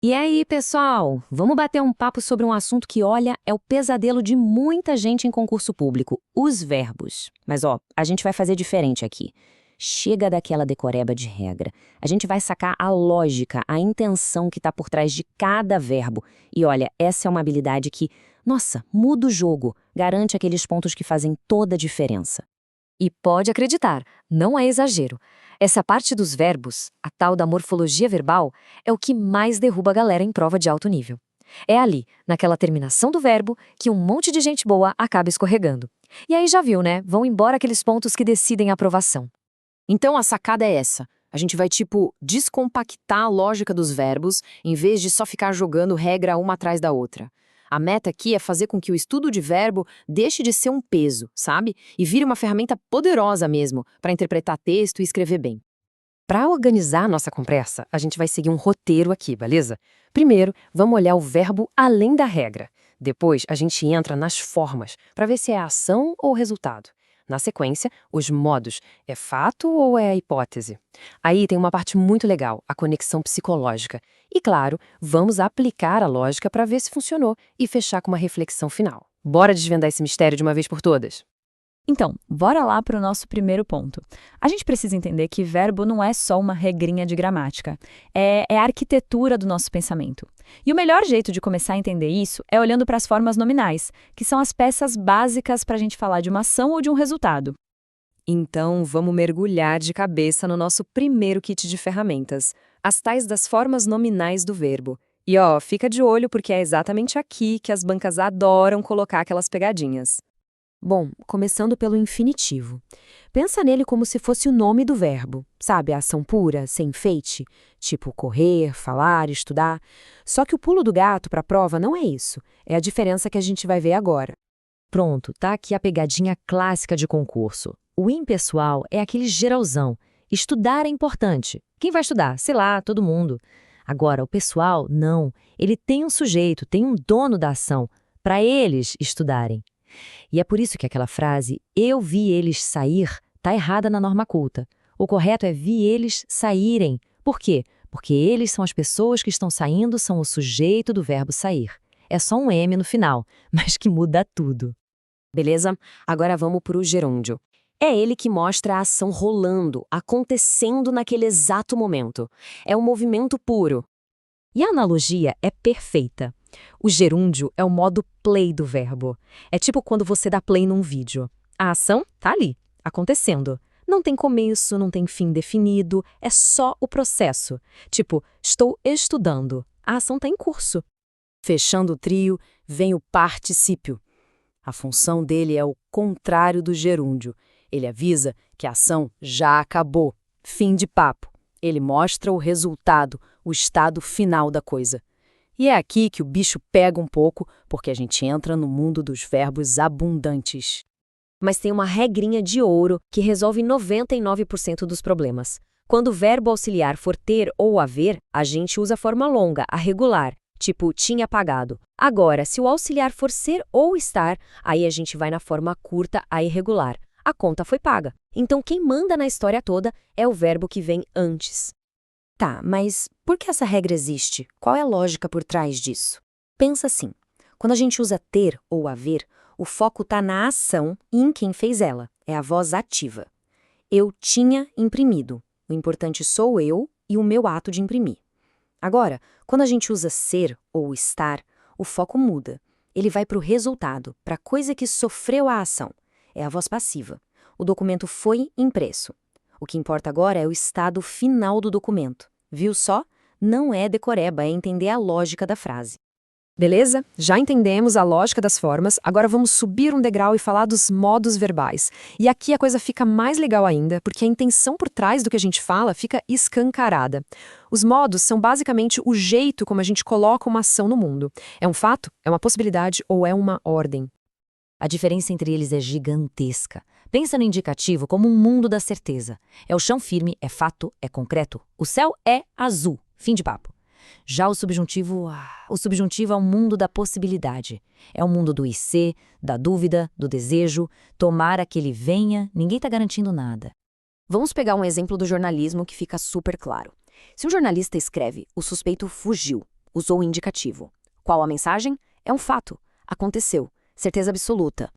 E aí, pessoal? Vamos bater um papo sobre um assunto que, olha, é o pesadelo de muita gente em concurso público, os verbos. Mas, ó, a gente vai fazer diferente aqui. Chega daquela decoreba de regra. A gente vai sacar a lógica, a intenção que está por trás de cada verbo. E olha, essa é uma habilidade que, nossa, muda o jogo, garante aqueles pontos que fazem toda a diferença. E pode acreditar, não é exagero. Essa parte dos verbos, a tal da morfologia verbal, é o que mais derruba a galera em prova de alto nível. É ali, naquela terminação do verbo, que um monte de gente boa acaba escorregando. E aí já viu, né? Vão embora aqueles pontos que decidem a aprovação. Então a sacada é essa. A gente vai, descompactar a lógica dos verbos, em vez de só ficar jogando regra uma atrás da outra. A meta aqui é fazer com que o estudo de verbo deixe de ser um peso, sabe? E vire uma ferramenta poderosa mesmo, para interpretar texto e escrever bem. Para organizar nossa conversa, a gente vai seguir um roteiro aqui, beleza? Primeiro, vamos olhar o verbo além da regra. Depois, a gente entra nas formas, para ver se é ação ou resultado. Na sequência, os modos. É fato ou é hipótese? Aí tem uma parte muito legal, a conexão psicológica. E claro, vamos aplicar a lógica para ver se funcionou e fechar com uma reflexão final. Bora desvendar esse mistério de uma vez por todas? Então, bora lá para o nosso primeiro ponto. A gente precisa entender que verbo não é só uma regrinha de gramática, é a arquitetura do nosso pensamento. E o melhor jeito de começar a entender isso é olhando para as formas nominais, que são as peças básicas para a gente falar de uma ação ou de um resultado. Então, vamos mergulhar de cabeça no nosso primeiro kit de ferramentas, as tais das formas nominais do verbo. E ó, fica de olho porque é exatamente aqui que as bancas adoram colocar aquelas pegadinhas. Bom, começando pelo infinitivo. Pensa nele como se fosse o nome do verbo, sabe, a ação pura, sem enfeite, tipo correr, falar, estudar. Só que o pulo do gato para a prova não é isso, é a diferença que a gente vai ver agora. Pronto, tá aqui a pegadinha clássica de concurso. O impessoal é aquele geralzão. Estudar é importante. Quem vai estudar? Sei lá, todo mundo. Agora, o pessoal, não. Ele tem um sujeito, tem um dono da ação, para eles estudarem. E é por isso que aquela frase, eu vi eles sair, tá errada na norma culta. O correto é vi eles saírem. Por quê? Porque eles são as pessoas que estão saindo, são o sujeito do verbo sair. É só um M no final, mas que muda tudo. Beleza? Agora vamos para o gerúndio. É ele que mostra a ação rolando, acontecendo naquele exato momento. É um movimento puro. E a analogia é perfeita. O gerúndio é o modo play do verbo. É tipo quando você dá play num vídeo. A ação tá ali, acontecendo. Não tem começo, não tem fim definido, é só o processo. Tipo, estou estudando. A ação tá em curso. Fechando o trio, vem o particípio. A função dele é o contrário do gerúndio. Ele avisa que a ação já acabou. Fim de papo. Ele mostra o resultado, o estado final da coisa. E é aqui que o bicho pega um pouco, porque a gente entra no mundo dos verbos abundantes. Mas tem uma regrinha de ouro que resolve 99% dos problemas. Quando o verbo auxiliar for ter ou haver, a gente usa a forma longa, a regular, tipo tinha pagado. Agora, se o auxiliar for ser ou estar, aí a gente vai na forma curta, a irregular. A conta foi paga. Então quem manda na história toda é o verbo que vem antes. Tá, mas por que essa regra existe? Qual é a lógica por trás disso? Pensa assim, quando a gente usa ter ou haver, o foco está na ação e em quem fez ela, é a voz ativa. Eu tinha imprimido, o importante sou eu e o meu ato de imprimir. Agora, quando a gente usa ser ou estar, o foco muda. Ele vai para o resultado, para a coisa que sofreu a ação. É a voz passiva. O documento foi impresso. O que importa agora é o estado final do documento. Viu só? Não é decoreba, é entender a lógica da frase. Beleza? Já entendemos a lógica das formas, agora vamos subir um degrau e falar dos modos verbais. E aqui a coisa fica mais legal ainda, porque a intenção por trás do que a gente fala fica escancarada. Os modos são basicamente o jeito como a gente coloca uma ação no mundo. É um fato? É uma possibilidade ou é uma ordem? A diferença entre eles é gigantesca. Pensa no indicativo como um mundo da certeza. É o chão firme, é fato, é concreto. O céu é azul. Fim de papo. Já o subjuntivo é o mundo da possibilidade. É o mundo do IC, da dúvida, do desejo. Tomara que ele venha, ninguém está garantindo nada. Vamos pegar um exemplo do jornalismo que fica super claro. Se um jornalista escreve, o suspeito fugiu, usou o indicativo. Qual a mensagem? É um fato. Aconteceu. Certeza absoluta.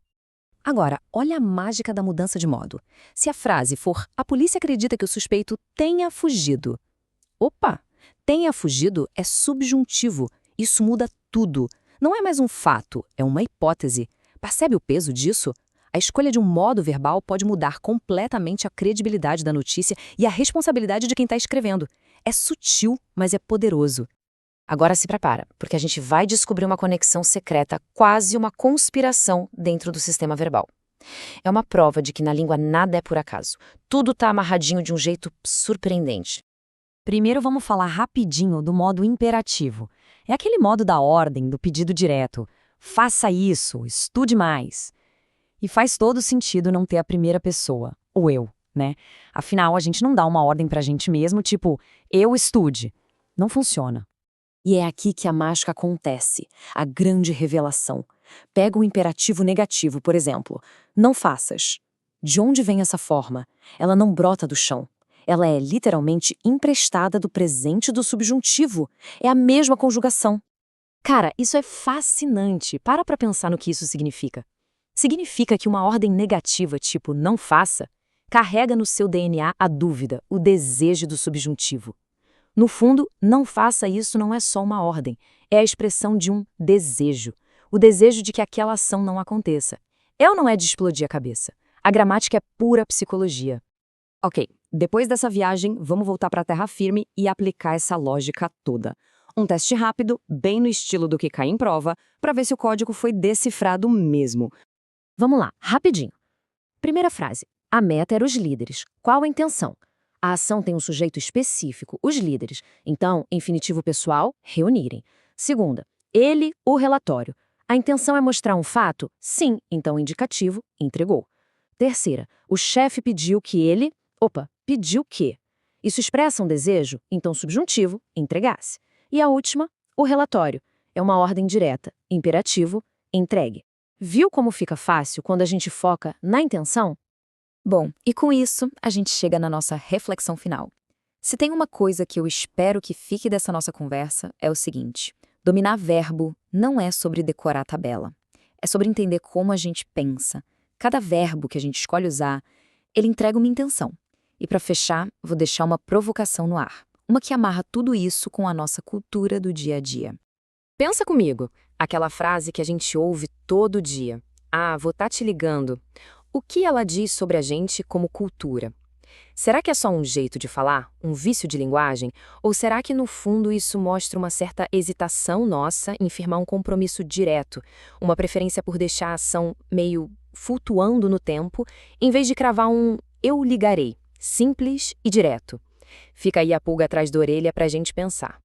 Agora, olha a mágica da mudança de modo. Se a frase for "a polícia acredita que o suspeito tenha fugido". Opa! Tenha fugido é subjuntivo. Isso muda tudo. Não é mais um fato, é uma hipótese. Percebe o peso disso? A escolha de um modo verbal pode mudar completamente a credibilidade da notícia e a responsabilidade de quem está escrevendo. É sutil, mas é poderoso. Agora se prepara, porque a gente vai descobrir uma conexão secreta, quase uma conspiração dentro do sistema verbal. É uma prova de que na língua nada é por acaso. Tudo está amarradinho de um jeito surpreendente. Primeiro vamos falar rapidinho do modo imperativo. É aquele modo da ordem, do pedido direto. Faça isso, estude mais. E faz todo sentido não ter a primeira pessoa, o eu, né? Afinal, a gente não dá uma ordem pra gente mesmo, tipo, eu estude. Não funciona. E é aqui que a mágica acontece, a grande revelação. Pega o imperativo negativo, por exemplo. Não faças. De onde vem essa forma? Ela não brota do chão. Ela é literalmente emprestada do presente do subjuntivo. É a mesma conjugação. Cara, isso é fascinante. Para pra pensar no que isso significa. Significa que uma ordem negativa, tipo não faça, carrega no seu DNA a dúvida, o desejo do subjuntivo. No fundo, não faça isso não é só uma ordem, é a expressão de um desejo. O desejo de que aquela ação não aconteça. É ou não é de explodir a cabeça? A gramática é pura psicologia. Ok, depois dessa viagem, vamos voltar para a terra firme e aplicar essa lógica toda. Um teste rápido, bem no estilo do que cai em prova, para ver se o código foi decifrado mesmo. Vamos lá, rapidinho. Primeira frase. A meta era os líderes. Qual a intenção? A ação tem um sujeito específico, os líderes. Então, infinitivo pessoal, reunirem. Segunda. Ele, o relatório. A intenção é mostrar um fato? Sim, então indicativo, entregou. Terceira. O chefe pediu que ele... pediu que. Isso expressa um desejo? Então subjuntivo, entregasse. E a última, o relatório. É uma ordem direta, imperativo, entregue. Viu como fica fácil quando a gente foca na intenção? Bom, e com isso, a gente chega na nossa reflexão final. Se tem uma coisa que eu espero que fique dessa nossa conversa, é o seguinte: dominar verbo não é sobre decorar a tabela. É sobre entender como a gente pensa. Cada verbo que a gente escolhe usar, ele entrega uma intenção. E para fechar, vou deixar uma provocação no ar. Uma que amarra tudo isso com a nossa cultura do dia a dia. Pensa comigo, aquela frase que a gente ouve todo dia. Ah, vou tá te ligando. O que ela diz sobre a gente como cultura? Será que é só um jeito de falar? Um vício de linguagem? Ou será que, no fundo, isso mostra uma certa hesitação nossa em firmar um compromisso direto, uma preferência por deixar a ação meio flutuando no tempo, em vez de cravar um "eu ligarei", simples e direto? Fica aí a pulga atrás da orelha pra gente pensar.